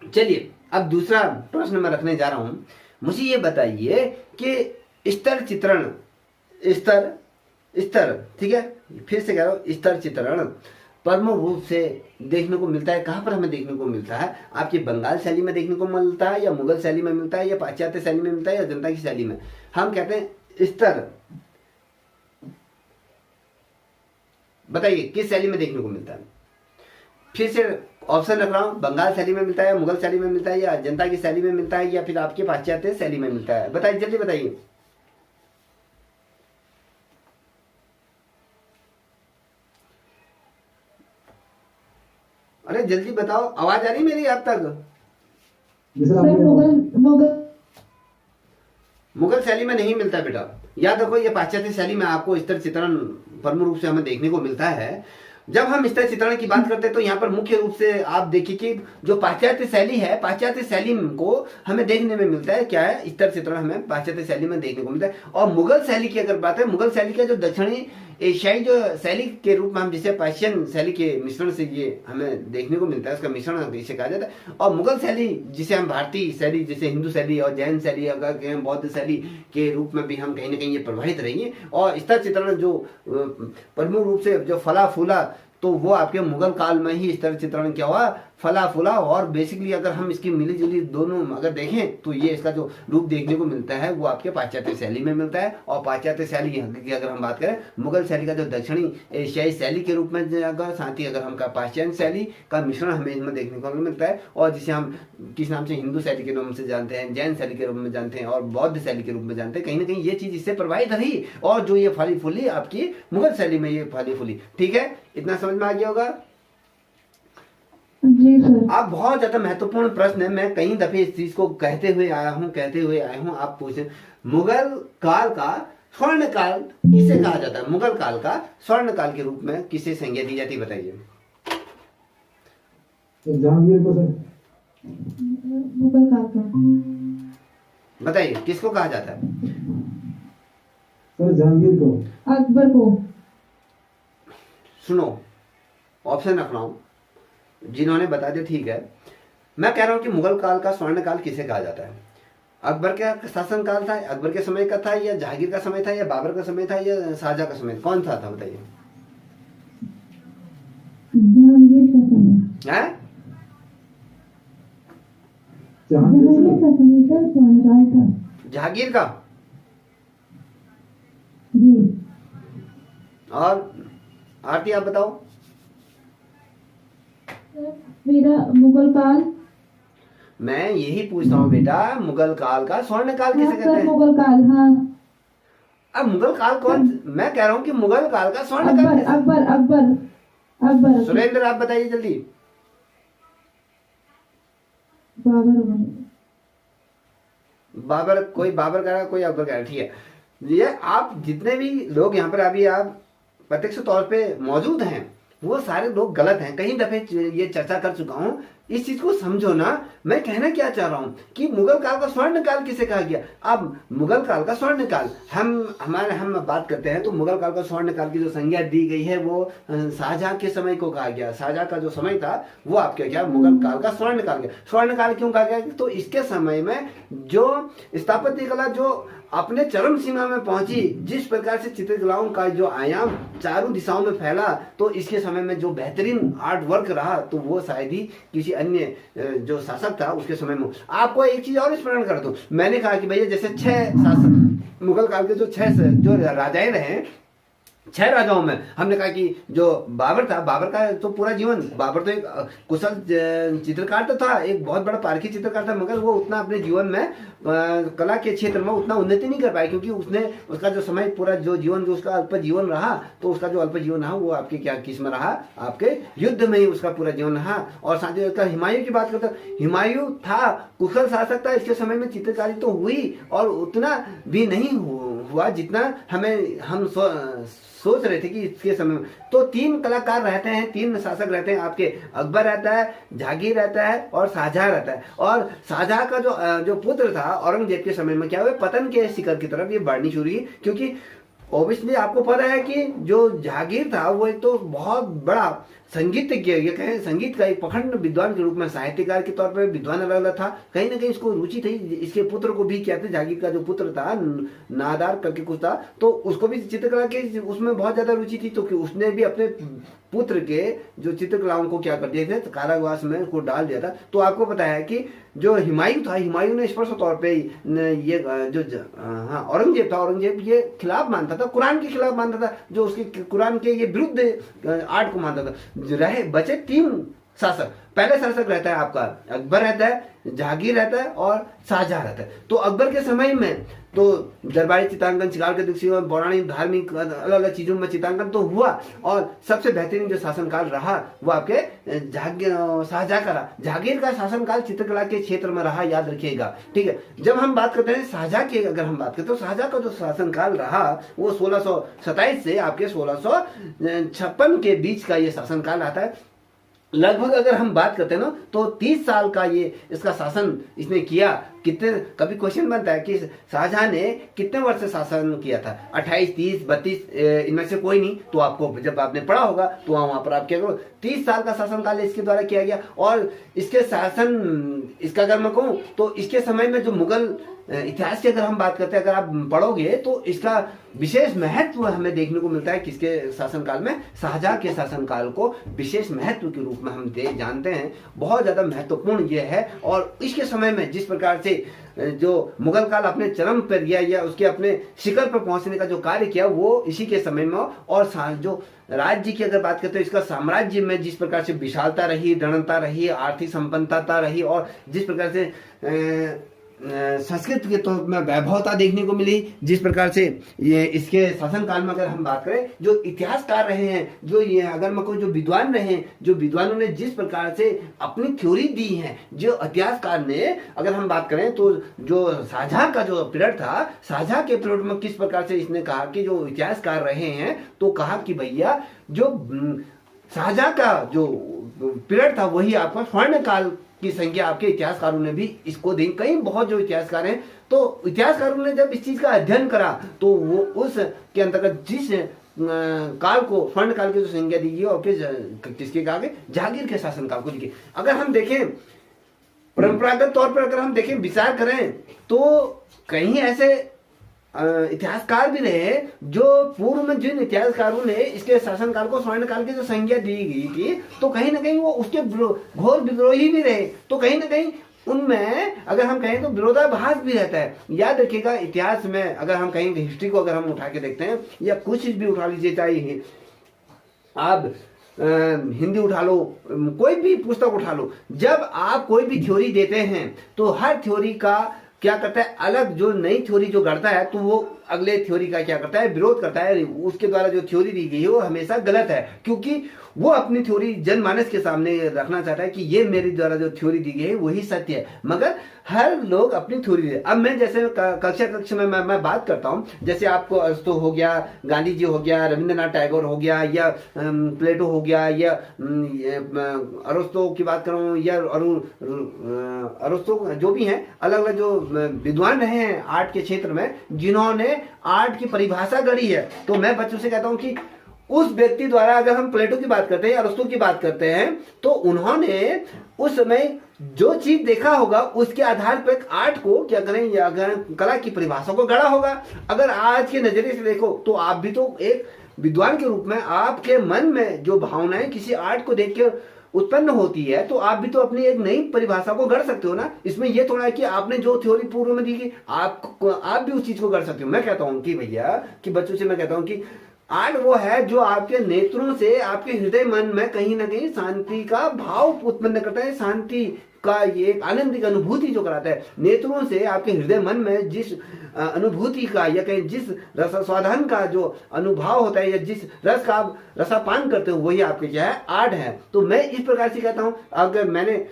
चलिए अब दूसरा प्रश्न मैं रखने जा रहा हूं। मुझे ये बताइए कि स्तर चित्रण, स्तर स्तर ठीक है, फिर से कह रहा हूं, स्तर चित्रण प्रमुख रूप से देखने को मिलता है कहाँ पर हमें देखने को मिलता है? आपकी बंगाल शैली में देखने को मिलता है, या मुगल शैली में मिलता है, या पाश्चात्य शैली में मिलता है, या जनता की शैली में? हम कहते हैं स्तर। बताइए किस शैली में देखने को मिलता है? फिर से ऑप्शन रख रहा हूं, बंगाल शैली में मिलता है, मुगल शैली में मिलता है, या जनता की शैली में मिलता है, या फिर आपके पाश्चात्य शैली में मिलता है? बताइए, जल्दी बताइए। अरे जल्दी बताओ, आवाज आ रही मेरी आप तक? मुगल मुगल मुगल शैली में नहीं मिलता बेटा, याद रखो। ये पाश्चात्य शैली में आपको स्तर चित्रण प्रमुख रूप से हमें देखने को मिलता है। जब हम स्तर चित्रण की बात करते हैं तो यहाँ पर मुख्य रूप से आप देखिए कि जो पाश्चात्य शैली है, पाश्चात्य शैली को हमें देखने में मिलता है, क्या है? स्तर चित्रण हमें पाश्चात्य शैली में देखने को मिलता है। और मुगल शैली की अगर बात है, मुगल शैली का जो दक्षिणी एशियाई जो शैली के रूप में हम जिसे पर्शियन शैली के मिश्रण से ये हमें देखने को मिलता है, उसका मिश्रण इसे कहा जाता है। और मुगल शैली जिसे हम भारतीय शैली, जैसे हिंदू शैली और जैन शैली, अगर कहें बौद्ध शैली के रूप में भी हम कहीं ना कहीं ये प्रभावित रही है। और स्तर चित्रण जो प्रमुख रूप से जो फला फूला, तो वो आपके मुगल काल में ही स्तर चित्रण क्या हुआ? फला फूला। और बेसिकली अगर हम इसकी मिली जुली दोनों अगर देखें तो ये इसका जो रूप देखने को मिलता है वो आपके पाश्चात्य शैली में मिलता है। और पाश्चात्य शैली की अगर हम बात करें, मुगल शैली का जो दक्षिणी एशियाई शैली के रूप में, अगर साथ ही अगर हम पाश्चात्य शैली का मिश्रण हमें इसमें देखने को मिलता है। और जिसे हम किस नाम से हिंदू शैली के रूप से जानते हैं, जैन शैली के रूप में जानते हैं, और बौद्ध शैली के रूप में जानते हैं, कहीं ना कहीं ये चीज इससे प्रभावित रही। और जो ये फली फूली आपकी मुगल शैली में ये फली फूली। ठीक है, इतना समझ में आ गया होगा? जी सर। आप बहुत ज्यादा महत्वपूर्ण प्रश्न है, मैं कई दफे इस चीज को कहते हुए आया हूं। आप पूछे मुगल काल का स्वर्ण काल किसे कहा जाता है? मुगल काल का स्वर्ण काल के रूप में किसे संज्ञा दी जाती है? बताइए। जहांगीर को सर। मुगल काल का। बताइए किसको कहा जाता है? सर जहांगीर को। अकबर को। सुनो, ऑप्शन रख रहा हूं, जिन्होंने बता दिया ठीक है। मैं कह रहा हूं कि मुगल काल का स्वर्ण काल किसे कहा जाता है? अकबर का शासन काल था, अकबर के समय का था, या जहांगीर का समय था, या बाबर का समय था, या शाहजहां का समय? कौन सा था बताइए? जहांगीर का समय। हैं? जहांगीर का समय सर स्वर्ण काल था। जहांगीर का। जी। और आरती आप बताओ। मेरा मुगल काल। मैं यही पूछता हूँ बेटा, मुगल काल का स्वर्ण काल किसे कहते हैं? मुगल काल, हाँ। अब मुगल काल कौन? मैं कह रहा हूँ कि मुगल काल का स्वर्ण काल अकबर अकबर अकबर अकबर। सुरेंद्र आप बताइए जल्दी। बाबर। बाबर, कोई बाबर कह रहा है, कोई अकबर कह रहा है। ठीक है, ये आप जितने भी लोग यहाँ पर अभी आप प्रत्यक्ष तौर पे मौजूद हैं, वो सारे लोग गलत हैं। कई दफे ये चर्चा कर चुका हूं, इस चीज को समझो ना। मैं कहना क्या चाह रहा हूं कि मुगल काल का स्वर्ण काल किसे कहा गया? अब मुगल काल का स्वर्ण काल हम बात करते हैं तो मुगल काल का स्वर्ण काल की जो संज्ञा दी गई है वो शाहजहां के समय को कहा गया। शाहजहां का जो समय था वो आपके क्या मुगल काल का स्वर्ण काल गया। स्वर्ण काल क्यों कहा गया? तो इसके समय में जो स्थापत्य कला जो अपने चरम सीमा में पहुंची, जिस प्रकार से चित्रकलाओं का जो आयाम चारों दिशाओं में फैला, तो इसके समय में जो बेहतरीन आर्ट वर्क रहा, तो वो शायद ही किसी अन्य जो शासक था उसके समय में। आपको एक चीज और स्मरण कर दूं, मैंने कहा कि भैया जैसे 6 शासक मुगल काल के जो 6 जो राजाएं रहे, 6 राजाओं में हमने कहा कि जो बाबर था, बाबर का तो पूरा जीवन, बाबर तो एक कुशल चित्रकार तो था, एक बहुत बड़ा पारखी चित्रकार था, मगर वो उतना अपने जीवन में कला के क्षेत्र में उतना उन्नति नहीं कर पाया, क्योंकि उसने उसका जो समय पूरा जो जीवन जो उसका अल्प जीवन रहा, तो उसका जो अल्प जीवन रहा वो आपके क्या किस में रहा? आपके युद्ध में ही उसका पूरा जीवन रहा। और साथ ही हुमायूं की बात करते, हुमायूं था कुशल शासक था, इसके समय में चित्रकारी तो हुई और उतना भी नहीं हुआ जितना हम सोच रहे थे कि इसके समय में। तो 3 कलाकार रहते हैं, 3 शासक रहते हैं आपके, अकबर रहता है, जहांगीर रहता है और शाहजहां रहता है। और शाहजहां का जो पुत्र था औरंगजेब के समय में क्या हुआ? पतन के शिखर की तरफ ये बढ़नी शुरू हुई, क्योंकि ऑब्वियसली आपको पता है कि जो जहांगीर था वो एक तो बहुत बड़ा संगीतज्ञ, ये कहें संगीत का एक प्रखंड विद्वान के रूप में, साहित्यकार के तौर पर विद्वान अलग अलग था, कहीं ना कहीं इसको रुचि थी। इसके पुत्र को भी क्या थे, जागीर का जो पुत्र था नादार करके कुछ था, तो उसको भी चित्रकला के उसमें बहुत ज्यादा रुचि थी, तो उसने भी अपने पुत्र के जो चित्रकलाओं को क्या कर दिया थे, तो कारावास में उसको डाल दिया था। तो आपको पता है कि जो हुमायूं था, हुमायूं ने स्पष्ट तौर पे ये जो औरंगजेब था, औरंगजेब ये खिलाफ मानता था, कुरान के खिलाफ मानता था, जो उसके कुरान के ये विरुद्ध आर्ट को मानता था। रहे बचे 3 शासक। पहले शासक रहता है आपका अकबर रहता है, जहांगीर रहता है और शाहजहां रहता है। तो अकबर के समय में तो दरबारी चित्रांकन, शिकार के दृष्टि, पौराणिक, धार्मिक अलग अलग चीजों में चित्रांकन तो हुआ, और सबसे बेहतरीन जो शासनकाल रहा वो आपके शाहजहां का रहा। जहांगीर का शासनकाल चित्रकला के क्षेत्र में रहा, याद रखिएगा, ठीक है। जब हम बात करते हैं शाहजहां की, अगर हम बात करते हैं तो शाहजहां का जो शासनकाल रहा वो 1627 से आपके 1656 के बीच का ये शासनकाल आता है। लगभग अगर हम बात करते हैं ना तो 30 साल का ये इसका शासन इसने किया। कितने, कभी क्वेश्चन बनता है कि शाहजहां ने कितने वर्ष से शासन किया था, 28, 30, 32, इनमें से कोई नहीं। तो आपको जब आपने पढ़ा होगा तो वहां पर आप क्या करो, 30 साल का शासनकाल इसके द्वारा किया गया। और इसके शासन, इसका अगर मैं कहूँ तो इसके समय में जो मुगल इतिहास की अगर हम बात करते हैं, अगर आप पढ़ोगे तो इसका विशेष महत्व हमें देखने को मिलता है। किसके शासनकाल में, शाहजहां के शासनकाल को विशेष महत्व के रूप में हम जानते हैं। बहुत ज्यादा महत्वपूर्ण यह है। और इसके समय में जिस प्रकार से जो मुगल काल अपने चरम पर गया या उसके अपने शिखर पर पहुंचने का जो कार्य किया वो इसी के समय में। और जो राज्य की अगर बात करते हैं, इसका साम्राज्य में जिस प्रकार से विशालता रही, दृढ़ता रही, आर्थिक संपन्नता रही, और जिस प्रकार से संस्कृत के तौर में वैभवता देखने को मिली, जिस प्रकार से ये इसके शासनकाल में अगर हम बात करें, जो इतिहासकार रहे हैं, जो ये अगर मैं कहूँ जो विद्वान रहे हैं, जो विद्वानों ने जिस प्रकार से अपनी थ्योरी दी है, जो इतिहासकार ने अगर हम बात करें तो जो शाहजहां का जो पीरियड था, शाहजहां के पीरियड में किस प्रकार से इसने कहा कि जो इतिहासकार रहे हैं, तो कहा कि भैया जो शाहजहां का जो पीरियड था वही आपका स्वर्ण काल की संज्ञा आपके इतिहासकारों ने भी इसको दी। कई बहुत जो इतिहासकार हैं, तो इतिहासकारों ने जब इस चीज का अध्ययन करा तो वो उस के अंतर्गत जिस काल को, स्वर्ण काल की जो संज्ञा दी गई, और किसके कहा गया, जहांगीर के शासनकाल को दी। अगर हम देखें परंपरागत तौर पर, अगर हम देखें विचार करें तो कहीं ऐसे इतिहासकार भी रहे जो पूर्व में, जिन इतिहासकारों ने इसके शासनकाल को स्वर्ण काल की जो संज्ञा दी गई थी, तो कहीं ना कहीं वो उसके घोर विद्रोही भी रहे। तो कहीं ना कहीं उनमें अगर हम कहें तो विरोधाभास भी रहता है। याद रखिएगा, इतिहास में अगर हम कहेंगे, हिस्ट्री को अगर हम उठा के देखते हैं, या कुछ चीज भी उठा लीजिए, चाहे आप हिंदी उठा लो, कोई भी पुस्तक उठा लो, जब आप कोई भी थ्योरी देते हैं तो हर थ्योरी का क्या करता है, अलग जो नई थ्योरी जो गढ़ता है तो वो अगले थ्योरी का क्या करता है, विरोध करता है। उसके द्वारा जो थ्योरी दी गई है वो हमेशा गलत है, क्योंकि वो अपनी थ्योरी जनमानस के सामने रखना चाहता है कि ये मेरे द्वारा जो थ्योरी दी गई है वही सत्य है। मगर हर लोग अपनी थ्योरी दे। अब मैं जैसे कक्षा में मैं बात करता हूँ, जैसे आपको अरिस्टो हो गया, गांधी जी हो गया, रविंद्रनाथ टैगोर हो गया, या प्लेटो हो गया, या अरिस्टो की बात करूँ, या अरिस्टो, जो भी हैं अलग अलग जो विद्वान रहे हैं आर्ट के क्षेत्र में, जिन्होंने आर्ट की परिभाषा गढ़ी है। तो मैं बच्चों से कहता हूं कि उस व्यक्ति द्वारा, अगर हम प्लेटो की बात करते हैं, अरिस्टो की बात करते हैं, तो उन्होंने उस समय जो चीज देखा होगा उसके आधार पर आर्ट को क्या करें, या अगर कला की परिभाषा को गढ़ा होगा। अगर आज के नजरिए से देखो तो आप भी तो एक विद्वान के रूप में, आपके मन में जो भावनाएं किसी आर्ट को देख के उत्पन्न होती है, तो आप भी तो अपनी एक नई परिभाषा को गढ़ सकते हो ना। इसमें यह थोड़ा है कि आपने जो थ्योरी पूर्व में दी गई, आप भी उस चीज को गढ़ सकते हो। मैं कहता हूं कि भैया, कि बच्चों से मैं कहता हूं कि आर्ट वो है जो आपके नेत्रों से, आपके हृदय मन में कहीं ना कहीं शांति का भाव उत्पन्न करता है, शांति का ये एक आनंद की अनुभूति जो कराता है। नेत्रों से आपके हृदय मन में जिस अनुभूति का, या कहीं जिस रसास्वादन का जो अनुभव होता है, या जिस रस का आप रसापान करते हो, वही आपके क्या है, आर्ट है। तो मैं इस प्रकार से कहता हूं, अगर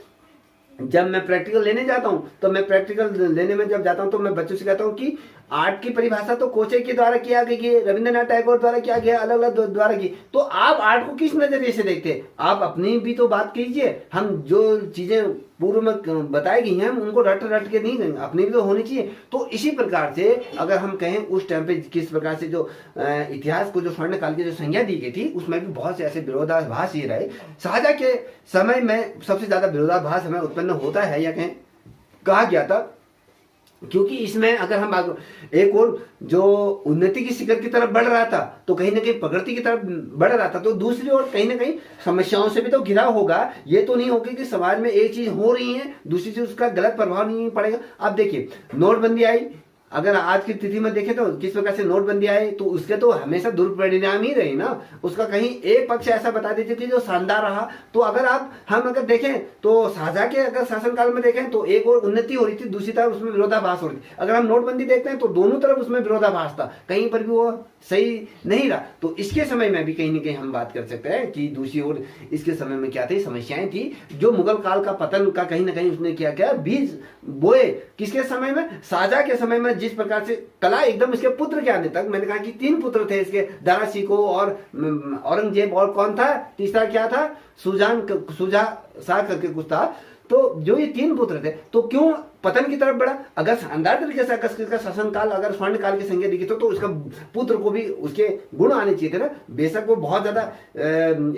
जब मैं प्रैक्टिकल लेने जाता हूं, तो मैं प्रैक्टिकल लेने में जब जाता हूं तो मैं बच्चों से कहता हूं कि आर्ट की परिभाषा तो कोचे के द्वारा किया गया, कि रविंद्रनाथ टैगोर द्वारा किया गया, अलग अलग द्वारा की। तो आप आर्ट को किस नजरिए से देखते हैं? आप अपनी भी तो बात कीजिए। हम जो चीजें पूर्व में बताई गई हैं हम उनको रट रट के नहीं करेंगे, अपनी भी तो होनी चाहिए। तो इसी प्रकार से अगर हम कहें उस टाइम पे किस प्रकार से जो इतिहास को जो स्वर्ण काल की जो संज्ञा दी गई थी उसमें भी बहुत से ऐसे विरोधाभास ये रहे। शाहजहां के समय में सबसे ज्यादा विरोधाभास हमें उत्पन्न होता है या कहें कहा गया था, क्योंकि इसमें अगर हम एक और जो उन्नति की शिखर की तरफ बढ़ रहा था तो कहीं ना कहीं प्रगति की तरफ बढ़ रहा था, तो दूसरी ओर कहीं ना कहीं समस्याओं से भी तो घिरा होगा। ये तो नहीं होगी कि समाज में एक चीज हो रही है दूसरी चीज उसका गलत प्रभाव नहीं पड़ेगा। अब देखिए नोटबंदी आई, अगर आज की तिथि में देखें तो किस प्रकार से नोटबंदी आई, तो उसके तो हमेशा दुष्परिणाम ही रही ना। उसका कहीं एक पक्ष ऐसा बता दीजिए कि जो शानदार रहा। तो अगर हम अगर देखें तो शाहजहां के अगर शासनकाल में देखें तो एक और उन्नति हो रही थी, दूसरी तरफ उसमें विरोधाभास हो रही थी। अगर हम नोटबंदी देखते हैं तो दोनों तरफ उसमें विरोधाभास था, कहीं पर भी वो सही नहीं रहा। तो इसके समय में भी कहीं ना कहीं हम बात कर सकते हैं कि दूसरी ओर इसके समय में क्या थी, समस्याएं थी। जो मुगल काल का पतन का कहीं ना कहीं उसने क्या बीज बोए किसके समय में, शाहजहां के समय में। जिस प्रकार से कला एकदम इसके पुत्र के आने तक, मैंने कहा कि 3 पुत्र थे इसके, दारा शिकोह और औरंगजेब, और कौन था तीसरा, क्या था, शुजा शाह करके कुछ था। तो जो ये 3 पुत्र थे तो क्यों पतन की तरफ बढ़ा? अगर शानदार तरीके से इसका शासनकाल अगर स्वर्ण काल की संज्ञा दी तो उसका पुत्र को भी उसके गुण आने चाहिए थे ना। बेशक वो बहुत ज्यादा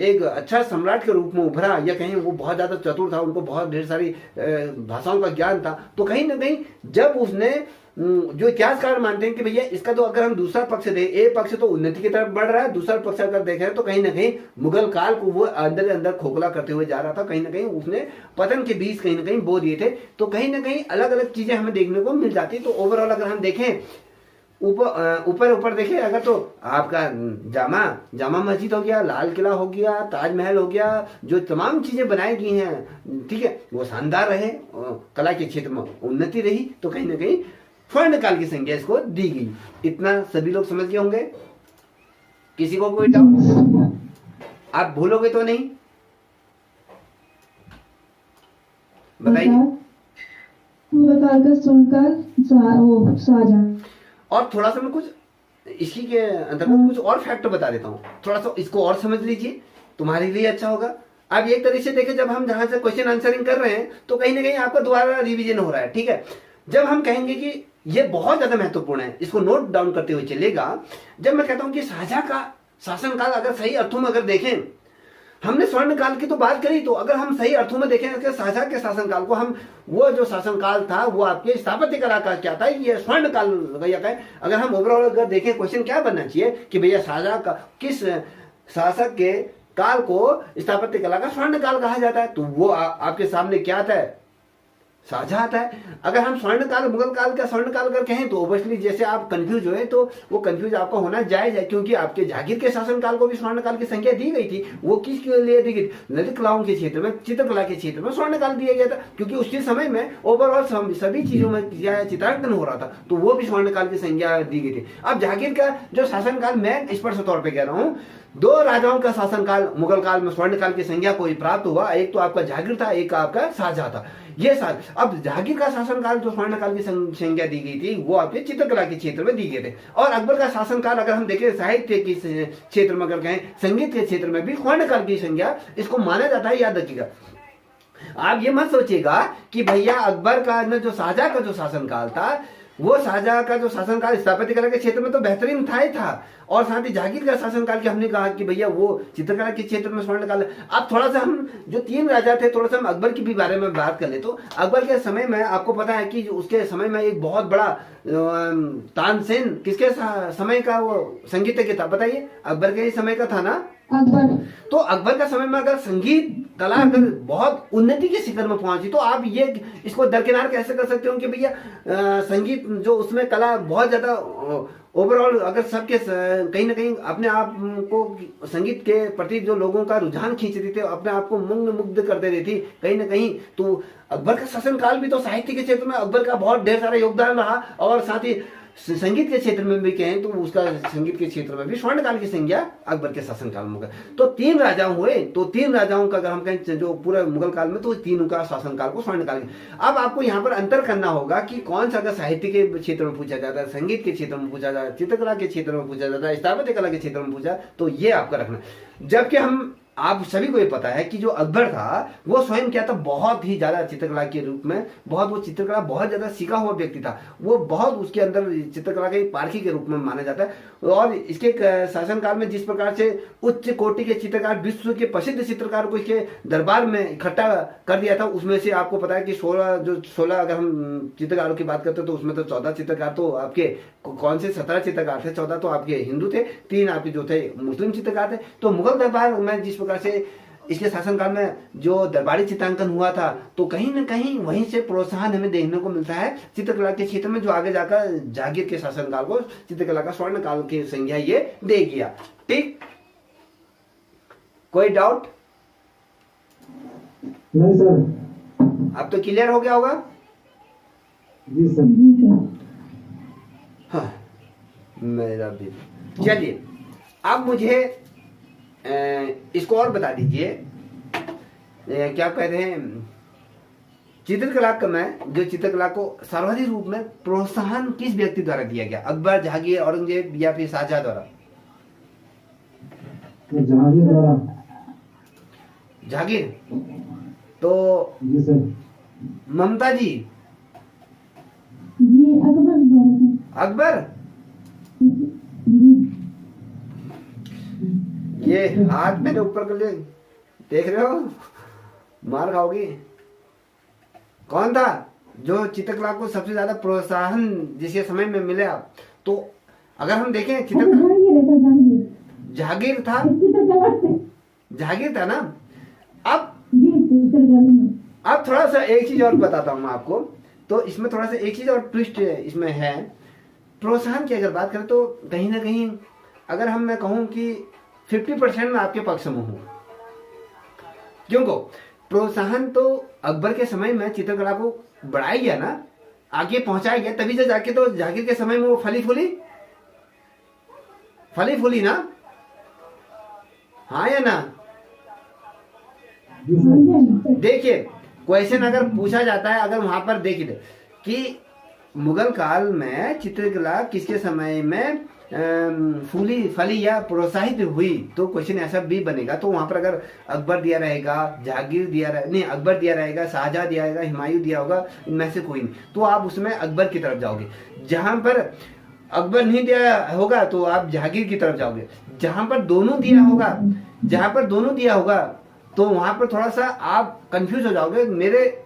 एक अच्छा सम्राट के रूप में उभरा, या कहीं वो बहुत ज्यादा चतुर था, उनको बहुत ढेर सारी भाषाओं का ज्ञान था। तो कहीं ना कहीं जब उसने जो इतिहासकार मानते हैं कि भैया इसका तो अगर हम दूसरा पक्ष दे, एक पक्ष तो उन्नति की तरफ बढ़ रहा है, दूसरा पक्ष अगर देखें तो कहीं ना कहीं मुगल काल को वो अंदर अंदर खोखला करते हुए जा रहा था। कहीं ना कहीं उसने पतन के बीज कहीं ना कहीं बो दिए थे। तो कहीं ना कहीं अलग अलग चीजें हमें देखने को मिल जाती। तो ओवरऑल अगर हम देखें ऊपर देखें अगर, तो आपका जामा मस्जिद हो गया, लाल किला हो गया, ताजमहल हो गया, जो तमाम चीजें बनाई गई हैं, ठीक है, वो शानदार रहे, कला के क्षेत्र में उन्नति रही। तो कहीं ना कहीं स्वर्ण काल की संज्ञा इसको दी गई। इतना सभी लोग समझ गए होंगे? किसी को कोई डाउट? आप भूलोगे तो नहीं? बताइए। मुगल काल का स्वर्णकाल वो शाहजहां। और थोड़ा सा मैं कुछ इसी के अंतर्गत कुछ और फैक्ट बता देता हूँ, थोड़ा सा इसको और समझ लीजिए, तुम्हारे लिए अच्छा होगा। अब एक तरीके से देखें, जब हम जहां से क्वेश्चन आंसरिंग कर रहे हैं तो कहीं ना कहीं आपका दोबारा रिवीजन हो रहा है, ठीक है। जब हम कहेंगे कि ये बहुत ज्यादा महत्वपूर्ण है, इसको नोट डाउन करते हुए चलेगा। जब मैं कहता हूं कि शाहजहां का शासनकाल अगर सही अर्थों में अगर देखें, हमने स्वर्ण काल की तो बात करी, तो अगर हम सही अर्थों में देखें शाहजहां के शासनकाल को, हम वो जो शासनकाल था वो आपके स्थापत्य कला का क्या था, ये स्वर्ण काल भैया का है। अगर हम ओवरऑल अगर देखें, क्वेश्चन क्या बनना चाहिए कि भैया शाहजहां का किस शासक के काल को स्थापत्य कला का स्वर्ण काल कहा जाता है, तो वो आपके सामने क्या था, शाहजहां आता है। अगर हम स्वर्ण काल मुगल काल का स्वर्ण काल अगर कहें तो ओबियसली जैसे आप कंफ्यूज हुए, तो वो कंफ्यूज आपका होना जायज है, क्योंकि आपके जहांगीर के शासन काल को भी स्वर्ण काल की संख्या दी गई थी। वो किसके लिए दी गई? ललित कलाओं के क्षेत्र में, चित्रकला के क्षेत्र में स्वर्ण काल दिया गया था, क्योंकि उसके समय में ओवरऑल सभी चीजों में चित्रांकन हो रहा था, तो वो भी स्वर्ण काल की संज्ञा दी गई थी। अब जहांगीर का जो शासनकाल, मैं स्पष्ट तौर पर कह रहा हूँ, 2 राजाओं का शासनकाल मुगल काल में स्वर्ण काल की संज्ञा को प्राप्त हुआ। एक तो आपका जहांगीर था, एक आपका शाहजहां था। ये साल अब जहांगीर का शासनकाल जो स्वर्ण काल की संज्ञा दी गई थी वो आपके चित्रकला के क्षेत्र में दी गए थे। और अकबर का शासनकाल अगर हम देखें साहित्य के क्षेत्र में अगर कहें, संगीत के क्षेत्र में भी स्वर्ण काल की संज्ञा इसको माना जाता है। याद रखिएगा, आप ये मत सोचिएगा कि भैया अकबर का न जो शाहजहां का जो शासनकाल था, वो शाहजहां का जो शासनकाल स्थापत्य कला के क्षेत्र में तो बेहतरीन था ही था, और साथ ही जहांगीर का शासनकाल की हमने कहा कि भैया वो चित्रकला के क्षेत्र में स्वर्ण काल। अब थोड़ा सा हम जो 3 राजा थे, थोड़ा सा हम अकबर की भी बारे में बात कर ले। तो अकबर के समय में आपको पता है कि उसके समय में एक बहुत बड़ा तानसेन किसके समय का वो संगीतज्ञ था, बताइए? अकबर के ही समय का था ना अकबर। तो अकबर का समय में अगर संगीत कला अगर बहुत उन्नति के शिखर में पहुंची, तो आप ये इसको दरकिनार कैसे कर सकते हो कि भैया संगीत जो उसमें कला बहुत ज्यादा ओवरऑल अगर सबके कहीं ना कहीं अपने आप को संगीत के प्रति जो लोगों का रुझान खींच रही थी, अपने आप को मुग्ध कर दे रही थी कहीं ना कहीं, तो अकबर का शासनकाल भी तो साहित्य के क्षेत्र में अकबर का बहुत ढेर सारा योगदान रहा। और साथ ही संगीत के क्षेत्र में भी कहें तो उसका संगीत के क्षेत्र में भी स्वर्णकाल की संज्ञा अकबर के शासनकाल में होगा। तो 3 राजा हुए, तो 3 राजाओं का अगर हम कहें जो पूरे मुगल काल में, तो तीनों का शासनकाल को स्वर्णकाल। अब आपको यहाँ पर अंतर करना होगा कि कौन सा, अगर साहित्य के क्षेत्र में पूछा जाता है, संगीत के क्षेत्र में पूछा जाता है, चित्रकला के क्षेत्र में पूछा जाता है, स्थापत्य कला के क्षेत्र में पूछा, तो ये आपका रखना। जबकि हम आप सभी को ये पता है कि जो अकबर था वो स्वयं क्या था, बहुत ही ज्यादा चित्रकला के रूप में वो चित्रकला बहुत ज्यादा सीखा हुआ व्यक्ति था। वो बहुत उसके अंदर चित्रकला के पारखी के रूप में माना जाता है। और इसके शासनकाल में जिस प्रकार से उच्च कोटि के चित्रकार, विश्व के प्रसिद्ध चित्रकार को इसके दरबार में इकट्ठा कर दिया था, उसमें से आपको पता है कि 16 अगर हम चित्रकारों की बात करते हैं तो उसमें तो 14 चित्रकार तो आपके कौन से 17 चित्रकार थे, 14 तो आपके हिंदू थे, 3 आपके जो थे मुस्लिम चित्रकार थे। तो मुगल दरबार में जिस प्रकार से इसके शासनकाल में जो दरबारी चित्रांकन हुआ था, तो कहीं ना कहीं वहीं से प्रोत्साहन हमें देखने को मिलता है चित्रकला के क्षेत्र में, जो आगे जाकर जहांगीर के शासनकाल को चित्रकला का स्वर्ण काल की संज्ञा ये दे गया। ठीक, कोई डाउट? नहीं सर। अब तो क्लियर हो गया होगा। जी सर। जी सर। हाँ, मेरा भी। चलिए अब मुझे इसको और बता दीजिए, क्या कहते हैं, चित्रकला का में जो चित्रकला को सर्वाधिक रूप में प्रोत्साहन किस व्यक्ति द्वारा दिया गया, अकबर, जहांगीर, औरंगजेब या फिर शाहजहां द्वारा? जहांगीर द्वारा। जहांगीर। तो जी सर। ममता जी? जी अकबर द्वारा। अकबर? ये हाथ मैंने ऊपर कर लिया, देख रहे हो, मार खाओगी। कौन था जो चित्रकला को सबसे ज्यादा प्रोत्साहन जिसके समय में मिले? आप तो अगर हम देखें चित्रकला, जहांगीर था, जहांगीर था ना। अब थोड़ा सा एक चीज और बताता हूं मैं आपको, तो इसमें थोड़ा सा एक चीज और ट्विस्ट इसमें है। प्रोत्साहन की अगर बात करें तो कहीं ना कहीं अगर मैं कहूं कि 50% में आपके पक्ष में हूं। क्योंकि प्रोत्साहन तो अकबर के समय में चित्रकला को बढ़ाया गया ना, आगे पहुंचाया गया, तभी से जाके तो जहांगीर के समय में वो फली फूली ना। हाँ या ना? देखिए क्वेश्चन अगर पूछा जाता है, अगर वहां पर देखिए कि मुगल काल में चित्रकला किसके समय में फली या प्रोत्साहित हुई, तो क्वेश्चन ऐसा भी बनेगा। तो वहां पर अगर अकबर दिया रहेगा, जहांगीर दिया नहीं, अकबर दिया रहेगा, शाहजहां दिया रहेगा, हुमायूं दिया होगा, इनमें से कोई नहीं, तो आप उसमें अकबर की तरफ जाओगे। जहां पर अकबर नहीं दिया होगा तो आप जहांगीर की तरफ जाओगे। जहां पर दोनों दिया होगा तो वहां पर थोड़ा सा आप कंफ्यूज हो जाओगे। मेरे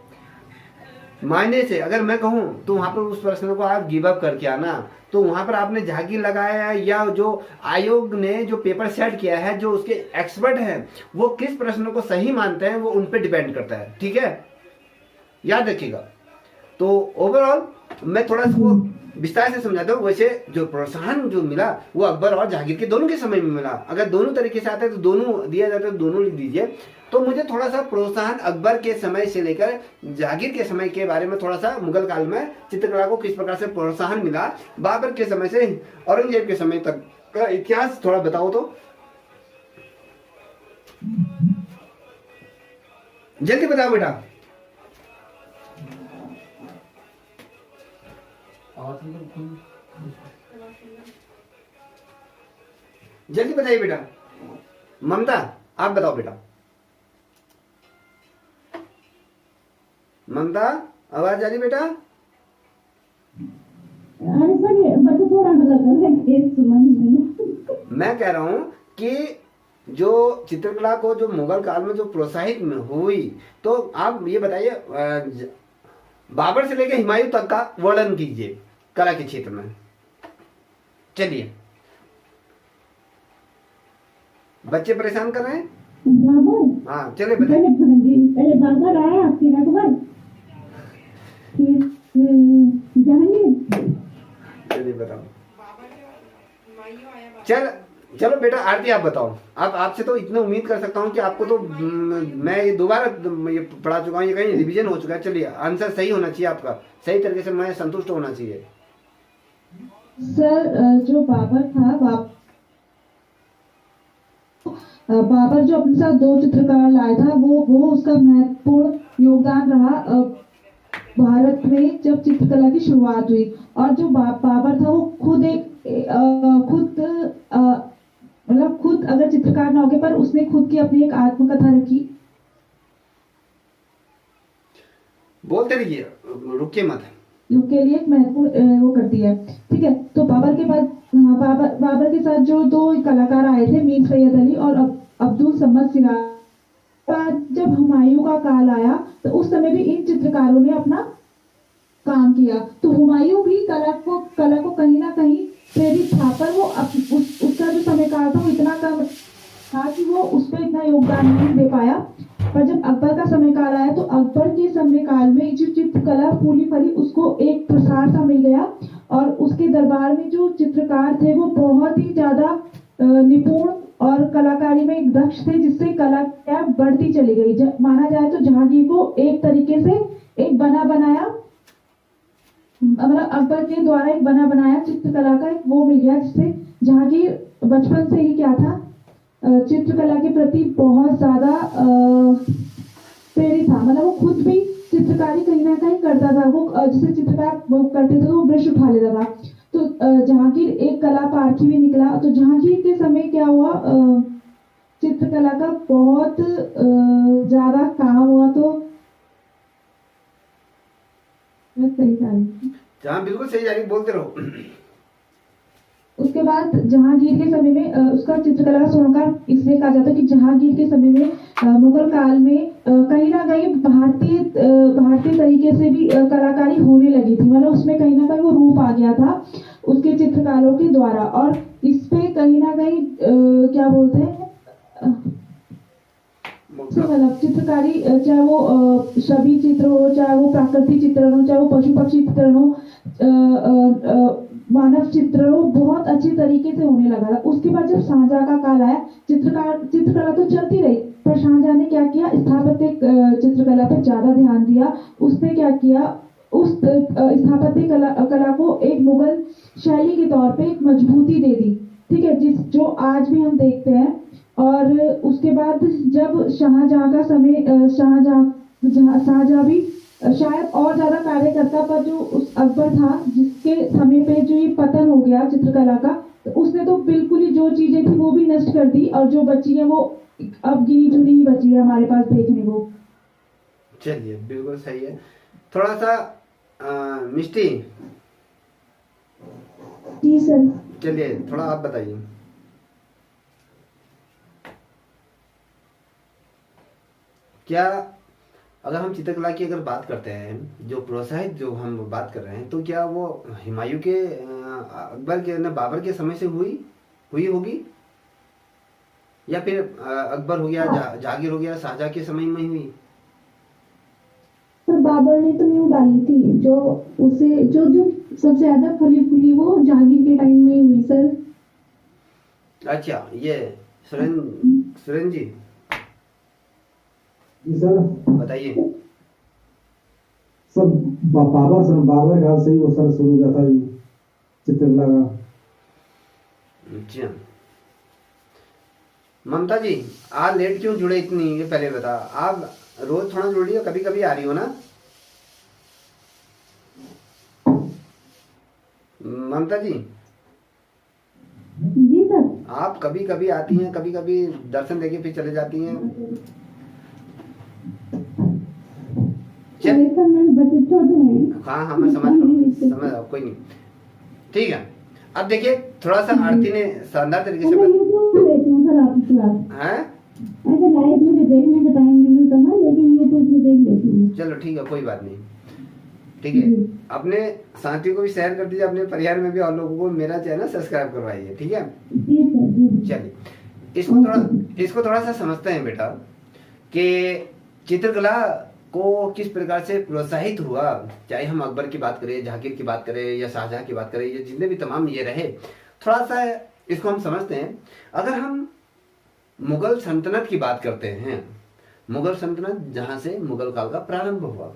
मायने से अगर मैं कहूं तो वहां पर उस प्रश्न को आप गिव अप करके आना। तो वहां पर आपने जहांगीर लगाया है या जो आयोग ने जो पेपर सेट किया है, जो उसके एक्सपर्ट हैं, वो किस प्रश्न को सही मानते हैं, वो उन पे डिपेंड करता है। ठीक है, याद रखिएगा। तो ओवरऑल मैं थोड़ा सा वो विस्तार से समझाता हूँ। वैसे जो प्रोत्साहन जो मिला वो अकबर और जहांगीर के दोनों के समय में मिला। अगर दोनों तरीके से आते हैं तो दोनों दिया जाता है, तो दोनों लिख दीजिए। तो मुझे थोड़ा सा प्रोत्साहन अकबर के समय से लेकर जहांगीर के समय के बारे में, थोड़ा सा मुगल काल में चित्रकला को किस प्रकार से प्रोत्साहन मिला, बाबर के समय से औरंगजेब के समय तक का इतिहास थोड़ा बताओ तो। जल्दी बताओ बेटा। जल्दी बताइए बेटा। ममता आप बताओ बेटा। ममता आवाज आ रही बेटा? अरे सर ये बच्चा थोड़ा मैं कह रहा हूं कि जो चित्रकला को जो मुगल काल में जो प्रोत्साहित हुई, तो आप ये बताइए बाबर से लेकर हुमायूं तक का वर्णन कीजिए कला के क्षेत्र में। चलिए, बच्चे परेशान कर रहे हैं। बाबर, हाँ चलिए बताइए। पहले बाबर आया, फिर अकबर, फिर जहांगीर। चलिए बताओ। चलो बेटा आरती आप बताओ। अब आपसे तो इतना उम्मीद कर सकता हूँ कि आपको तो मैं ये दोबारा ये पढ़ा चुका हूँ, ये कहीं रिवीजन हो चुका है। चलिए आंसर सही होना चाहिए आपका, सही तरीके से मैं संतुष्ट होना चाहिए। सर जो बाबर था, बाबर जो अपने साथ 2 चित्रकार लाया था, वो उसका महत्वपूर्ण योगदान रहा भारत में जब चित्रकला की शुरुआत हुई। और जो बाबर था वो खुद मतलब खुद अगर चित्रकार ना होगे, पर उसने खुद की अपनी एक आत्मकथा रखी। बोलते रहिए, रुकिए मत। के लिए एक महत्वपूर्ण वो करती है। ठीक है, तो बाबर के बाद, हाँ, बाबर के साथ जो 2 कलाकार आए थे, मीर सैयद अली और अब्दुल समद सिराज। बाद जब हुमायूं का काल आया तो उस समय भी इन चित्रकारों ने अपना काम किया। तो हुमायूं भी कला को कहीं ना कहीं प्रेरित था, पर वो उसका जो समय काल था वो इतना कम था कि वो उस पर इतना योगदान नहीं दे पाया। पर जब अकबर का समय काल आया तो अकबर के समय काल में जो चित्रकला फूली फली उसको एक प्रसार सा मिल गया। और उसके दरबार में जो चित्रकार थे वो बहुत ही ज्यादा निपुण और कलाकारी में एक दक्ष थे, जिससे कला क्या बढ़ती चली गई। माना जाए तो जहांगीर को एक तरीके से एक बना बनाया, मतलब अकबर के द्वारा एक बना बनाया चित्रकला का एक वो मिल गया, जिससे जहांगीर बचपन से ही क्या था, चित्रकला के प्रति बहुत ज्यादा प्रेरित था। मतलब वो खुद भी चित्रकारी कहीं ना कहीं करता था। वो जैसे चित्रकार वो करते थे तो वो ब्रश उठा लेता था। तो जहांगीर एक कला पारखी भी निकला। तो जहांगीर के समय क्या हुआ, चित्रकला का बहुत ज्यादा काम हुआ। तो मैं सही जा रही थी। जहाँ बिल्कुल सही जा रही, बोलते रहो। उसके बाद जहांगीर के समय में उसका चित्रकला का स्वर्णकाल इसलिए कहा जाता है कि जहांगीर के समय में मुगल काल में कहीं ना कहीं भारतीय तरीके से भी कलाकारी होने लगी थी। मतलब उसमें कहीं ना कहीं वो रूप आ गया था उसके चित्रकारों के द्वारा। और इस पे कहीं ना कहीं क्या बोलते हैं, मतलब चित्रकारी, चाहे वो छवि चित्र हो, चाहे वो प्राकृतिक चित्रण हो, चाहे वो पशु पक्षी चित्रण हो, मानव चित्र हो, बहुत अच्छे तरीके से होने लगा था। उसके बाद जब शाहजहां का काल आया, चित्रकला तो चलती रही, पर शाहजहां ने क्या किया, स्थापत्य चित्रकला पर ज्यादा ध्यान दिया। उसने क्या किया, उस स्थापत्य कला को एक मुगल शैली के तौर पे एक मजबूती दे दी। ठीक है, जो आज भी हम देखते हैं। और उसके बाद जब शाहजहां का समय, शाहजहां भी शायद और ज्यादा कार्य करता, पर जो उस अकबर था जिसके समय पे जो ये पतन हो गया चित्रकला का, तो उसने तो बिल्कुल ही जो चीजें थी वो भी नष्ट कर दी। और जो बची है वो अब गिनी चुनी ही बची है हमारे पास देखने को। चलिए, बिल्कुल सही है। थोड़ा सा मिष्टी, जी सर। चलिए थोड़ा आप बताइए। क्या अगर हम चित्रकला की अगर बात करते हैं, जो प्रोत्साहित जो हम बात कर रहे हैं, तो क्या वो हुमायूं के, अकबर के न बाबर के समय से हुई होगी, या फिर अकबर हो गया, जहांगीर हो गया, शाहजहां के समय में हुई? सर बाबर ने तो न्यू डाली थी, जो उसे जो सबसे ज्यादा फली फूली वो जहांगीर के टाइम में हुई सर। अच्छा, ये सुरेंद्र जी जी सर, बताइए। सब बाबर काल से ही वो सर शुरू हुआ था ये चित्रकला का। अच्छा, ममता जी, आज लेट क्यों जुड़े इतनी, ये पहले बता। आप रोज थोड़ा जुड़ रही हो, कभी कभी आ रही हो ना ममता जी? जी सर। आप कभी कभी आती हैं, कभी कभी दर्शन देके फिर चले जाती हैं। सर मेरे बच्चे छोटे हैं। हाँ हाँ, मैं समझ रहा हूँ, कोई नहीं, ठीक है। अब देखिए, थोड़ा सा आरती ने शानदार तरीके से सर आपकी क्लास हैं। ऐसे लाइव मुझे देखने का टाइम नहीं मिलता ना, लेकिन यूट्यूब पे देख लेती हूँ। चलो ठीक है, कोई बात नहीं, ठीक है। अपने साथियों को भी शेयर कर दीजिए, अपने परिवार में भी और लोगों को मेरा चैनल सब्सक्राइब करवाइए, ठीक है। चलिए, इसको थोड़ा सा समझते हैं बेटा, कि चित्रकला को किस प्रकार से प्रोत्साहित हुआ। चाहे हम अकबर की बात करें, जहांगीर की बात करें, या शाहजहां की बात करें, या जितने भी तमाम ये रहे, थोड़ा सा इसको हम समझते हैं। अगर हम मुगल सल्तनत की बात करते हैं, मुगल सल्तनत जहां से मुगल काल का प्रारंभ हुआ,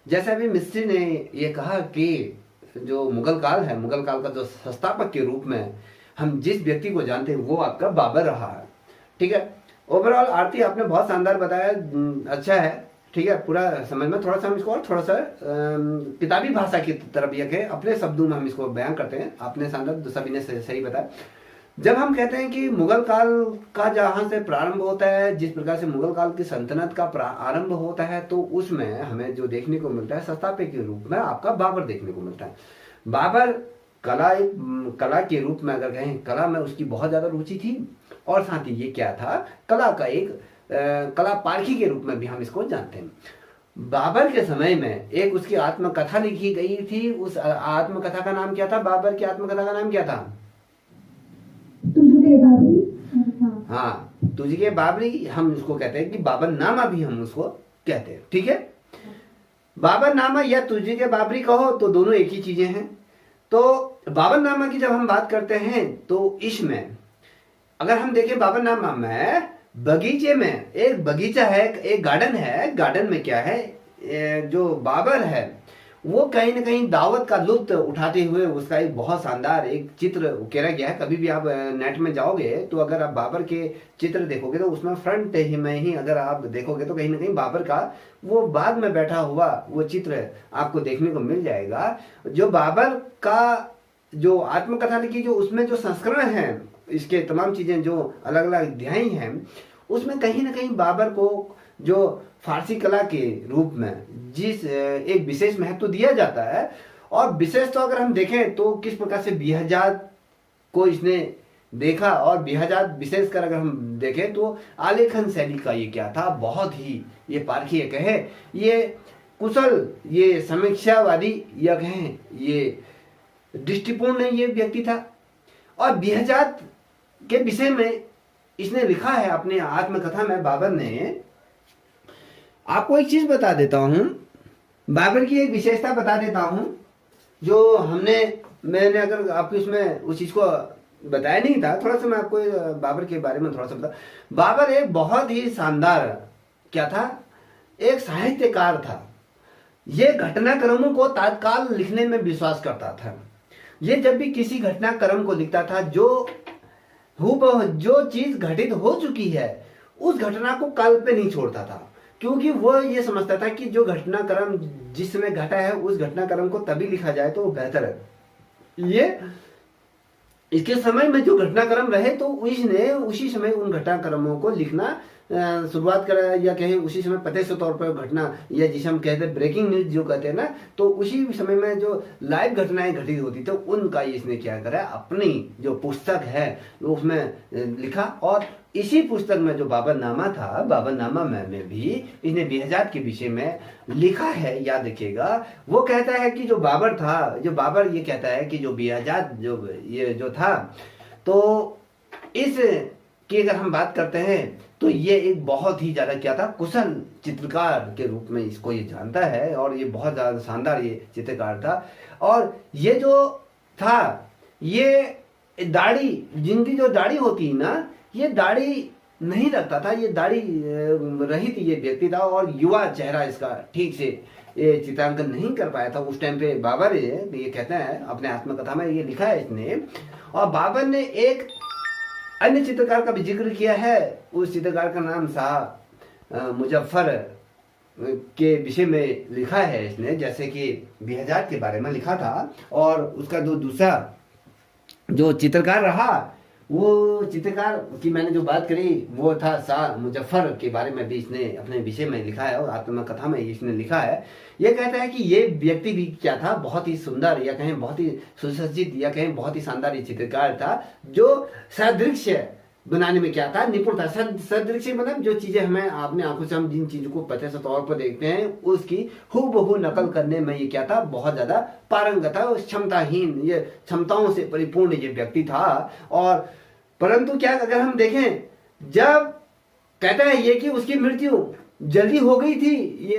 जैसे अभी मिस्त्री ने ये कहा कि जो मुगल काल है, मुगल काल का जो संस्थापक के रूप में हम जिस व्यक्ति को जानते हैं वो आपका बाबर रहा है। ठीक है, ओवरऑल आरती आपने बहुत शानदार बताया, अच्छा है। ठीक है, पूरा समझ में थोड़ा सा हम इसको और थोड़ा सा किताबी भाषा की तरफ ये कहें, अपने शब्दों में हम इसको बयान करते हैं। आपने शानदार सभी ने सही बताया। जब हम कहते हैं कि मुगल काल का जहाँ से प्रारंभ होता है, जिस प्रकार से मुगल काल की सल्तनत का आरंभ होता है, तो उसमें हमें जो देखने को मिलता है संस्थापक के रूप में आपका बाबर देखने को मिलता है। बाबर कला के रूप में अगर कहें, कला में उसकी बहुत ज्यादा रुचि थी, और साथ ही ये क्या था, कला का एक कला पारखी के रूप में भी हम इसको जानते हैं। बाबर के समय में एक उसकी आत्मकथा लिखी गई थी। उस आत्मकथा का नाम क्या था? बाबर की आत्मकथा का नाम क्या था? तुझके बाबरी। हाँ, तुझके बाबरी हम उसको कहते हैं, कि बाबरनामा भी हम उसको कहते हैं। ठीक है, बाबरनामा या तुझके बाबरी कहो तो दोनों एक ही चीजें हैं। तो बाबरनामा की जब हम बात करते हैं तो इसमें अगर हम देखें, बाबरनामा में बगीचे में एक बगीचा है, एक गार्डन है। गार्डन में क्या है, जो बाबर है वो कहीं ना कहीं दावत का लुत्फ उठाते हुए उसका एक बहुत शानदार एक चित्र उकेरा गया है। कभी भी आप नेट में जाओगे तो अगर आप बाबर के चित्र देखोगे तो उसमें फ्रंट में ही अगर आप देखोगे तो कहीं ना कहीं बाबर का वो बाग में बैठा हुआ वो चित्र आपको देखने को मिल जाएगा। जो बाबर का जो आत्मकथा लिखी, जो उसमें जो संस्करण है, इसके तमाम चीजें जो अलग अलग अध्याय हैं, उसमें कहीं ना कहीं बाबर को जो फारसी कला के रूप में जिस एक विशेष महत्व दिया जाता है, और विशेष तो अगर हम देखें तो किस प्रकार से बिहजात को इसने देखा, और बिहजात विशेषकर अगर हम देखें तो आलेखन शैली का ये क्या था, बहुत ही ये पारखी कहे, ये कुशल, ये समीक्षावादी या कहें ये दृष्टिपूर्ण ये व्यक्ति था। और बिहजात के विषय में इसने लिखा है अपने आत्मकथा में। बाबर ने, आपको एक चीज बता देता हूं, बाबर की एक विशेषता बता देता हूं जो मैंने अगर आपको इसमें उस चीज को बताया नहीं था, थोड़ा सा मैं आपको बाबर के बारे में थोड़ा सा बता। बाबर एक बहुत ही शानदार क्या था, एक साहित्यकार था। ये घटनाक्रमों को तत्काल लिखने में विश्वास करता था। ये जब भी किसी घटनाक्रम को लिखता था, जो चीज घटित हो चुकी है उस घटना को कल पे नहीं छोड़ता था, क्योंकि वो ये समझता था कि जो घटनाक्रम जिस समय घटा है उस घटनाक्रम को तभी लिखा जाए तो वो बेहतर है। ये इसके समय में जो घटनाक्रम रहे तो इसने उसी समय उन घटनाक्रमों को लिखना शुरुआत करा, या कहें उसी समय प्रत्यक्ष तौर पर घटना, या जिसे हम कहते हैं ब्रेकिंग न्यूज जो कहते हैं ना, तो उसी समय में जो लाइव घटनाएं घटित होती तो उनका इसने क्या करा, अपनी जो पुस्तक है उसमें लिखा। और इसी पुस्तक में जो बाबरनामा था, बाबरनामा में भी इसने बिहजात के विषय में लिखा है, याद रखिएगा। वो कहता है कि जो बाबर था, जो बाबर ये कहता है कि जो बिहजात जो था, तो इस की अगर हम बात करते हैं तो ये एक बहुत ही ज्यादा क्या था, कुशल चित्रकार के रूप में इसको ये जानता है, और ये बहुत ज्यादा शानदार ये चित्रकार था। और ये जो था, ये दाढ़ी, जिनकी जो दाढ़ी होती है ना, ये दाढ़ी नहीं रखता था, ये दाढ़ी रहित ये व्यक्ति था, और युवा चेहरा इसका ठीक से ये चित्रांकन नहीं कर पाया था उस टाइम पे। बाबर ये कहते हैं अपने आत्मकथा में, ये लिखा है इसने। और बाबर ने एक अन्य चित्रकार का भी जिक्र किया है। उस चित्रकार का नाम शाह मुजफ्फर के विषय में लिखा है इसने, जैसे कि बिहजात के बारे में लिखा था। और उसका जो दूसरा जो चित्रकार रहा, वो चित्रकार की मैंने जो बात करी वो था शाह मुजफ्फर के बारे में भी इसने अपने विषय में लिखा है, और आत्मकथा में इसने लिखा है। ये कहता है कि ये व्यक्ति भी क्या था, बहुत ही सुंदर, या कहें बहुत ही सुसज्जित, या कहें बहुत ही शानदार ये चित्रकार था, जो सदृश्य बनाने में क्या था, निपुण था। सदृश्य मतलब जो चीजें हमें अपने आंखों से हम जिन चीजों को प्रत्यक्ष तौर पर देखते हैं उसकी हूबहू नकल करने में ये क्या था, बहुत ज्यादा पारंगत था, क्षमताहीन, ये क्षमताओं से परिपूर्ण ये व्यक्ति था। और परंतु क्या अगर हम देखें, जब कहता है ये कि उसकी मृत्यु जल्दी हो गई थी, ये